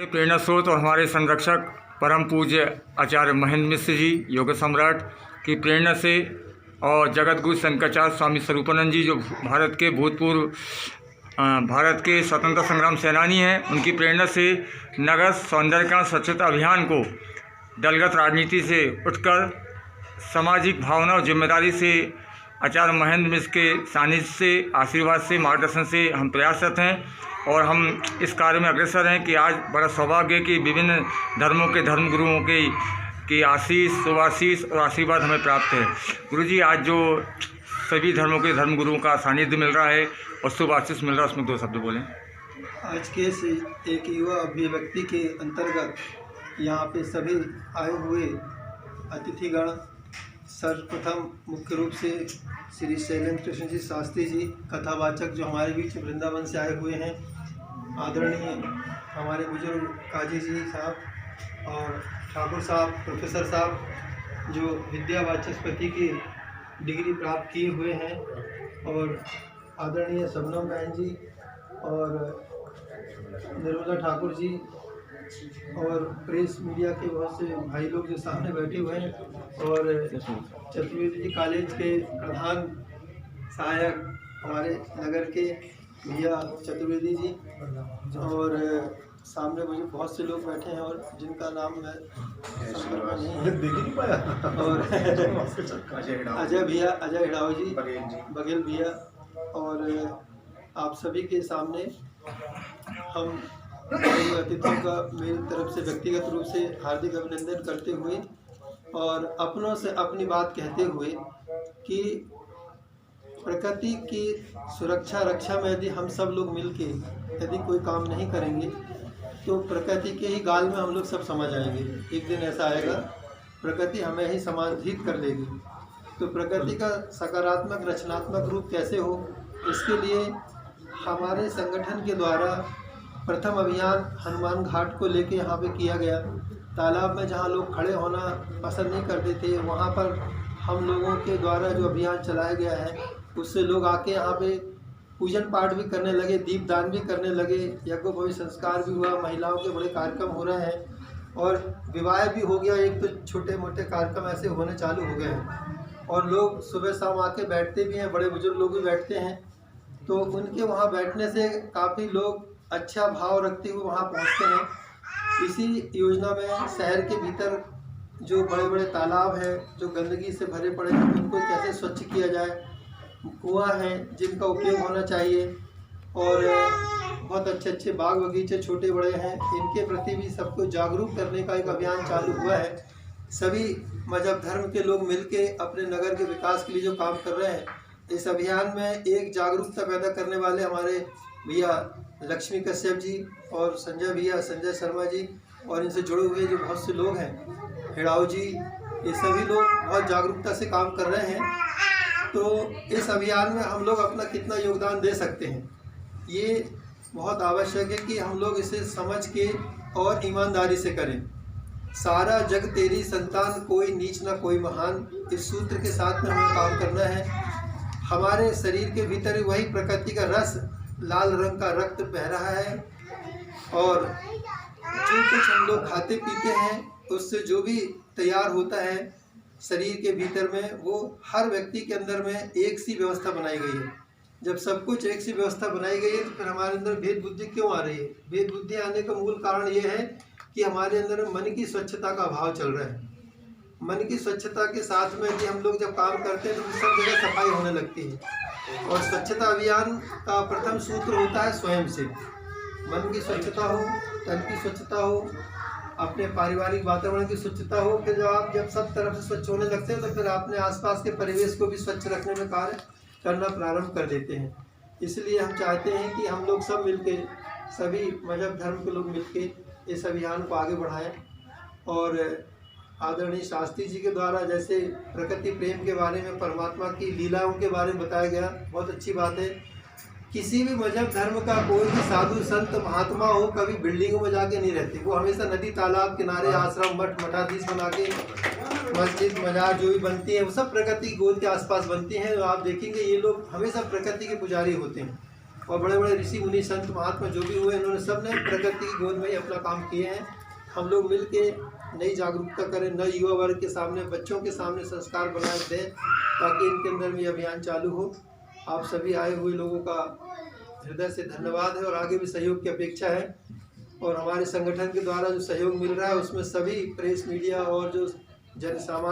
प्रेरणा स्रोत और हमारे संरक्षक परम पूज्य आचार्य महेंद्र मिश्र जी योग सम्राट की प्रेरणा से और जगत गुरु शंकराचार्य स्वामी स्वरूपानंद जी जो भारत के भूतपूर्व भारत के स्वतंत्रता संग्राम सेनानी हैं, उनकी प्रेरणा से नगर सौंदर्यीकरण स्वच्छता अभियान को दलगत राजनीति से उठकर सामाजिक भावना और जिम्मेदारी से आचार्य महेंद्र मिश्र के सानिध्य से, आशीर्वाद से, मार्गदर्शन से हम प्रयासरत हैं और हम इस कार्य में अग्रसर हैं कि आज बड़ा सौभाग्य कि विभिन्न धर्मों के धर्मगुरुओं की आशीष, शुभाशीष और आशीर्वाद हमें प्राप्त है। गुरुजी, आज जो सभी धर्मों के धर्मगुरुओं का सानिध्य मिल रहा है और शुभ आशीष मिल रहा है, उसमें दो शब्द बोलें। आज के एक युवा अभिव्यक्ति के अंतर्गत यहाँ पे सभी आए हुए अतिथिगण सर्वप्रथम मुख्य रूप से श्री शैलेंद्र कृष्ण जी शास्त्री जी कथावाचक जो हमारे बीच वृंदावन से आए हुए हैं, आदरणीय हमारे बुजुर्ग काजी जी साहब और ठाकुर साहब, प्रोफेसर साहब जो विद्या वाचस्पति की डिग्री प्राप्त किए हुए हैं, और आदरणीय शबनम बहन जी और निर्मला ठाकुर जी और प्रेस मीडिया के बहुत से भाई लोग जो सामने बैठे हुए हैं, और चतुर्वेदी जी कॉलेज के प्रधान सहायक हमारे नगर के भैया चतुर्वेदी जी, और सामने मुझे बहुत से लोग बैठे हैं और जिनका नाम मैं देख नहीं पाया, और अजय भैया, अजय हिड़ाव जी, बघेल भैया, और आप सभी के सामने हम अतिथियों का मेरी तरफ से व्यक्तिगत रूप से हार्दिक अभिनंदन करते हुए और अपनों से अपनी बात कहते हुए कि प्रकृति की सुरक्षा रक्षा में यदि हम सब लोग मिलके यदि कोई काम नहीं करेंगे तो प्रकृति के ही गाल में हम लोग सब समझ आएंगे। एक दिन ऐसा आएगा प्रकृति हमें ही समाधित कर देगी। तो प्रकृति का सकारात्मक रचनात्मक रूप कैसे हो, इसके लिए हमारे संगठन के द्वारा प्रथम अभियान हनुमान घाट को लेके यहाँ पे किया गया। तालाब में जहाँ लोग खड़े होना पसंद नहीं करते थे, वहाँ पर हम लोगों के द्वारा जो अभियान चलाया गया है उससे लोग आके यहाँ पे पूजन पाठ भी करने लगे, दीपदान भी करने लगे, यज्ञोपवीत संस्कार भी हुआ, महिलाओं के बड़े कार्यक्रम हो रहे हैं और विवाह भी हो गया। एक तो छोटे मोटे कार्यक्रम ऐसे होने चालू हो गए हैं और लोग सुबह शाम आके बैठते भी हैं, बड़े बुजुर्ग लोग भी बैठते हैं। तो उनके वहाँ बैठने से काफ़ी लोग अच्छा भाव रखते हुए वहाँ पहुँचते हैं। इसी योजना में शहर के भीतर जो बड़े बड़े तालाब हैं जो गंदगी से भरे पड़े हैं उनको कैसे स्वच्छ किया जाए, कुआं हैं जिनका उपयोग होना चाहिए, और बहुत अच्छे अच्छे बाग बगीचे छोटे बड़े हैं, इनके प्रति भी सबको जागरूक करने का एक अभियान चालू हुआ है। सभी मजहब धर्म के लोग मिलके अपने नगर के विकास के लिए जो काम कर रहे हैं, इस अभियान में एक जागरूकता पैदा करने वाले हमारे भैया लक्ष्मी कश्यप जी और संजय भैया, संजय शर्मा जी, और इनसे जुड़े हुए जो बहुत से लोग हैं, हिड़ाव जी, ये सभी लोग बहुत जागरूकता से काम कर रहे हैं। तो इस अभियान में हम लोग अपना कितना योगदान दे सकते हैं, ये बहुत आवश्यक है कि हम लोग इसे समझ के और ईमानदारी से करें। सारा जग तेरी संतान, कोई नीच ना कोई महान, इस सूत्र के साथ में हमें काम करना है। हमारे शरीर के भीतर वही प्रकृति का रस, लाल रंग का रक्त बह रहा है, और जो कुछ हम लोग खाते पीते हैं उससे जो भी तैयार होता है शरीर के भीतर में, वो हर व्यक्ति के अंदर में एक सी व्यवस्था बनाई गई है। जब सब कुछ एक सी व्यवस्था बनाई गई है तो फिर हमारे अंदर भेद बुद्धि क्यों आ रही है? भेद बुद्धि आने का मूल कारण ये है कि हमारे अंदर मन की स्वच्छता का अभाव चल रहा है। मन की स्वच्छता के साथ में कि हम लोग जब काम करते हैं तो सब जगह सफाई होने लगती है, और स्वच्छता अभियान का प्रथम सूत्र होता है स्वयं से। मन की स्वच्छता हो, तन की स्वच्छता हो, अपने पारिवारिक वातावरण की स्वच्छता हो, फिर जब सब तरफ से स्वच्छ होने लगते हैं तो फिर अपने आसपास के परिवेश को भी स्वच्छ रखने में कार्य करना प्रारंभ कर देते हैं। इसलिए हम चाहते हैं कि हम लोग सब मिलके, सभी मजहब धर्म के लोग मिलके इस अभियान को आगे बढ़ाएं। और आदरणीय शास्त्री जी के द्वारा जैसे प्रकृति प्रेम के बारे में, परमात्मा की लीलाओं के बारे में बताया गया, बहुत अच्छी बात है। किसी भी मजहब धर्म का कोई भी साधु संत महात्मा हो, कभी बिल्डिंगों में जाके नहीं रहते, वो हमेशा नदी तालाब किनारे आश्रम मठ मठाधीश बना के, मस्जिद मजार जो भी बनती है वो सब प्रकृति की गोद के आसपास बनती हैं। तो आप देखेंगे ये लोग हमेशा प्रकृति के पुजारी होते हैं। और बड़े बड़े ऋषि मुनि संत महात्मा जो भी हुए, इन्होंने सब ने प्रकृति की गोद में ही अपना काम किए हैं। हम लोग मिल के नई जागरूकता करें, नए युवा वर्ग के सामने, बच्चों के सामने संस्कार बनाए दें, ताकि इनके अंदर में अभियान चालू हो। आप सभी आए हुए लोगों का हृदय से धन्यवाद है और आगे भी सहयोग की अपेक्षा है। और हमारे संगठन के द्वारा जो सहयोग मिल रहा है उसमें सभी प्रेस मीडिया और जो जन सामान्य